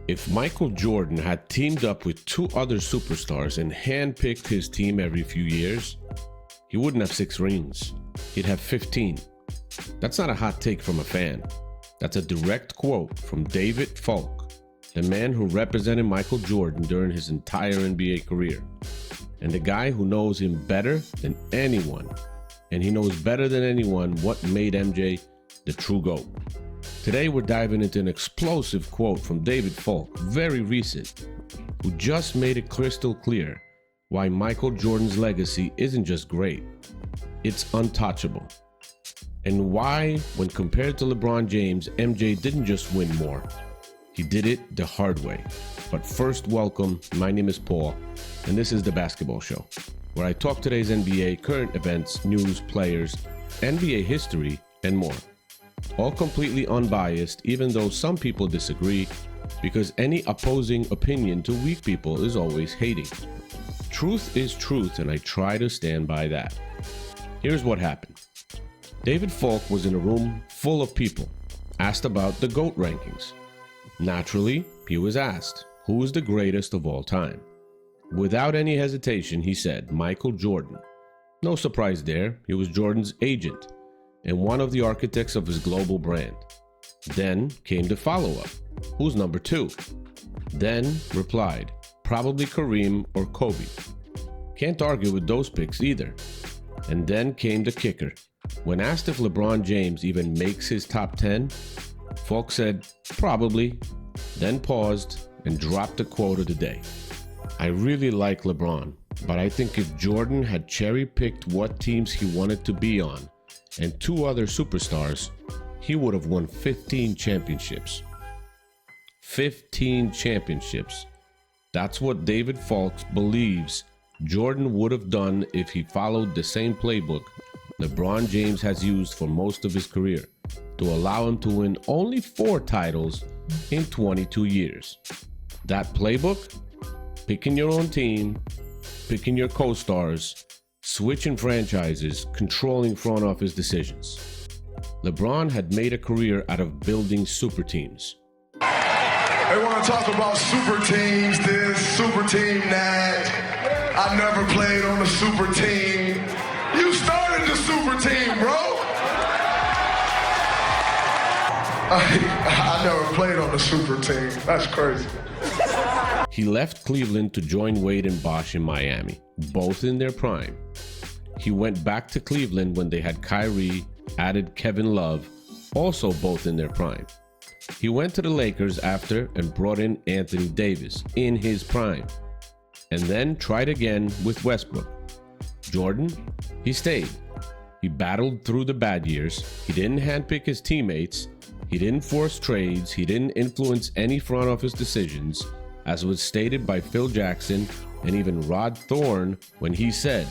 If Michael Jordan had teamed up with two other superstars and handpicked his team every few years, he wouldn't have 6 rings. He'd have 15. That's not a hot take from a fan. That's a direct quote from David Falk, the man who represented Michael Jordan during his entire NBA career, and the guy who knows him better than anyone. And he knows better than anyone what made MJ the true GOAT. Today we're diving into an explosive quote from David Falk, very recent, who just made it crystal clear why Michael Jordan's legacy isn't just great, it's untouchable. And why, when compared to LeBron James, MJ didn't just win more, he did it the hard way. But first, welcome, my name is Paul, and this is The Basketball Show, where I talk today's NBA, current events, news, players, NBA history, and more. All completely unbiased, even though some people disagree, because any opposing opinion to weak people is always hating. Truth is truth, and I try to stand by that. Here's what happened. David Falk was in a room full of people, asked about the GOAT rankings. Naturally, he was asked, who is the greatest of all time? Without any hesitation, he said, Michael Jordan. No surprise there, he was Jordan's agent and one of the architects of his global brand. Then came the follow-up, who's number 2? Then replied, probably Kareem or Kobe. Can't argue with those picks either. And then came the kicker. When asked if LeBron James even makes his top 10, Falk said, probably, then paused and dropped the quote of the day. I really like LeBron, but I think if Jordan had cherry-picked what teams he wanted to be on and 2 other superstars, he would have won 15 championships. 15 championships. That's what David Falk believes Jordan would have done if he followed the same playbook LeBron James has used for most of his career to allow him to win only 4 titles in 22 years. That playbook? Picking your own team, picking your co-stars, switching franchises, controlling front office decisions. LeBron had made a career out of building super teams. They want to talk about super teams this, super team that. I never played on a super team. You started the super team, bro. I never played on a super team. That's crazy. He left Cleveland to join Wade and Bosh in Miami, both in their prime. He went back to Cleveland when they had Kyrie, added Kevin Love, also both in their prime. He went to the Lakers after and brought in Anthony Davis in his prime, and then tried again with Westbrook. Jordan, he stayed. He battled through the bad years. He didn't handpick his teammates. He didn't force trades. He didn't influence any front office decisions, as was stated by Phil Jackson and even Rod Thorne when he said,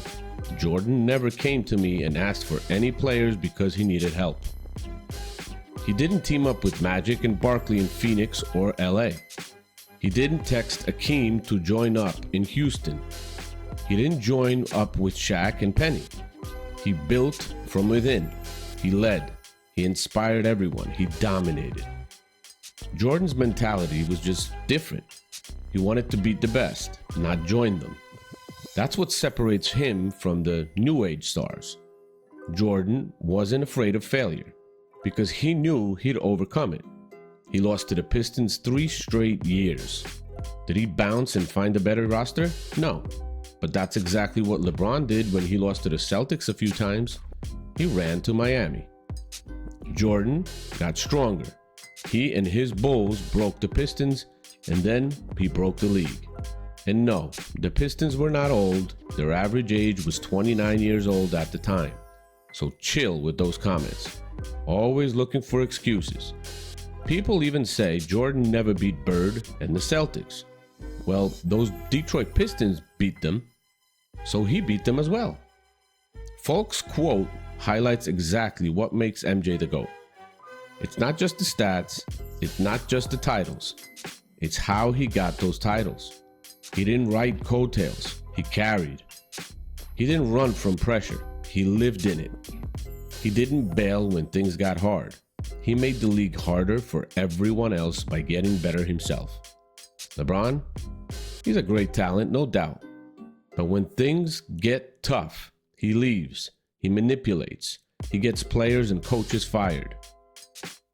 Jordan never came to me and asked for any players because he needed help. He didn't team up with Magic and Barkley in Phoenix or LA. He didn't text Akeem to join up in Houston. He didn't join up with Shaq and Penny. He built from within. He led. He inspired everyone. He dominated. Jordan's mentality was just different. He wanted to beat the best, not join them. That's what separates him from the new age stars. Jordan wasn't afraid of failure because he knew he'd overcome it. He lost to the Pistons 3 straight years. Did he bounce and find a better roster? No. But that's exactly what LeBron did when he lost to the Celtics a few times. He ran to Miami. Jordan got stronger. He and his Bulls broke the Pistons, and then he broke the league. And no, the Pistons were not old. Their average age was 29 years old at the time. So chill with those comments. Always looking for excuses. People even say Jordan never beat Bird and the Celtics. Well, those Detroit Pistons beat them, so he beat them as well. Falk's quote highlights exactly what makes MJ the GOAT. It's not just the stats, it's not just the titles, it's how he got those titles. He didn't ride coattails, he carried. He didn't run from pressure, he lived in it. He didn't bail when things got hard, He made the league harder for everyone else by getting better himself. LeBron, he's a great talent, no doubt. But when things get tough, he leaves, he manipulates, he gets players and coaches fired.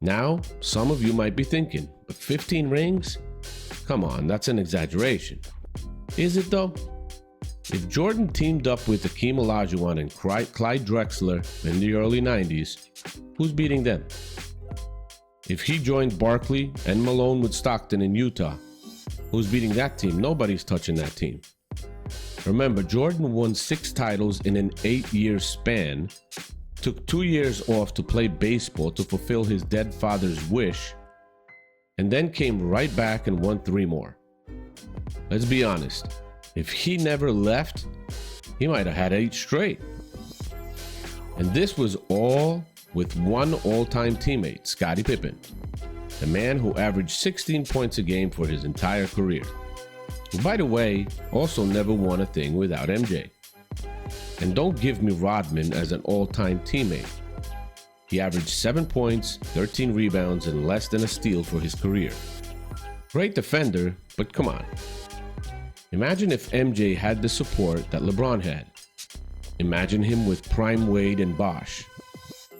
Now, some of you might be thinking, but 15 rings? Come on, that's an exaggeration. Is it though? If Jordan teamed up with Hakeem Olajuwon and Clyde Drexler in the early 90s, who's beating them? If he joined Barkley and Malone with Stockton in Utah, who's beating that team? Nobody's touching that team. Remember, Jordan won 6 titles in an 8-year span, took 2 years off to play baseball to fulfill his dead father's wish, and then came right back and won 3 more. Let's be honest. If he never left, he might have had 8 straight. And this was all with one all-time teammate, Scottie Pippen, the man who averaged 16 points a game for his entire career, who, by the way, also never won a thing without MJ. And don't give me Rodman as an all-time teammate. He averaged 7 points, 13 rebounds, and less than a steal for his career. Great defender, but come on. Imagine if MJ had the support that LeBron had. Imagine him with prime Wade and Bosh,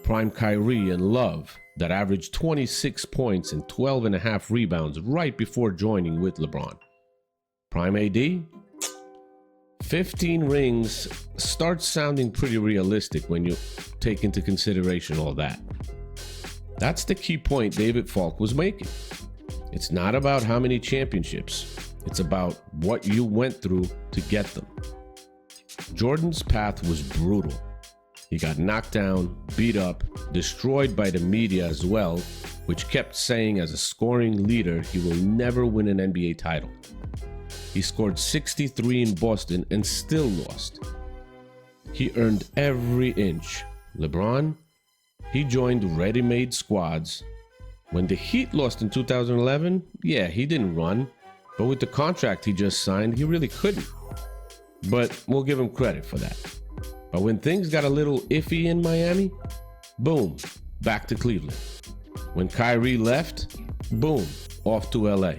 prime Kyrie and Love that averaged 26 points and 12.5 rebounds right before joining with LeBron. Prime AD? 15 rings starts sounding pretty realistic when you take into consideration all that. That's the key point David Falk was making. It's not about how many championships. It's about what you went through to get them. Jordan's path was brutal. He got knocked down, beat up, destroyed by the media as well, which kept saying as a scoring leader he will never win an NBA title. He scored 63 in Boston and still lost. He earned every inch. LeBron, he joined ready-made squads. When the Heat lost in 2011, yeah, he didn't run. But with the contract he just signed, he really couldn't. But we'll give him credit for that. But when things got a little iffy in Miami, boom, back to Cleveland. When Kyrie left, boom, off to LA.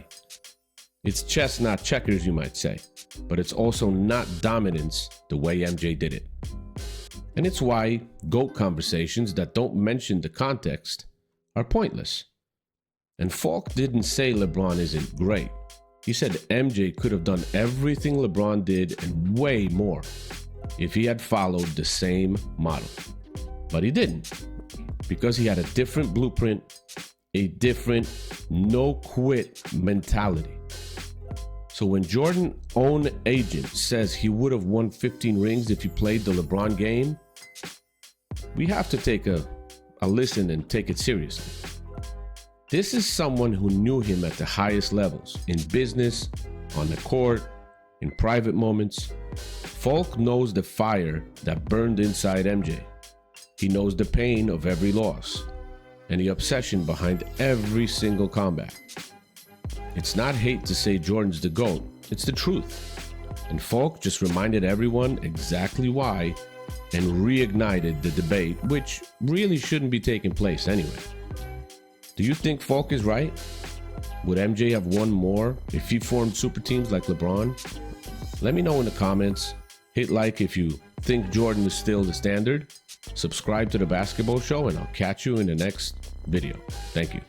It's chess, not checkers, you might say. But it's also not dominance the way MJ did it. And it's why GOAT conversations that don't mention the context are pointless. And Falk didn't say LeBron isn't great. He said MJ could have done everything LeBron did and way more if he had followed the same model. But he didn't, because he had a different blueprint, a different no-quit mentality. So when Jordan's own agent says he would have won 15 rings if he played the LeBron game, we have to take a listen and take it seriously. This is someone who knew him at the highest levels, in business, on the court, in private moments. Falk knows the fire that burned inside MJ. He knows the pain of every loss and the obsession behind every single comeback. It's not hate to say Jordan's the GOAT, it's the truth. And Falk just reminded everyone exactly why and reignited the debate, which really shouldn't be taking place anyway. Do you think Falk is right? Would MJ have won more if he formed super teams like LeBron? Let me know in the comments. Hit like if you think Jordan is still the standard. Subscribe to The Basketball Show, and I'll catch you in the next video. Thank you.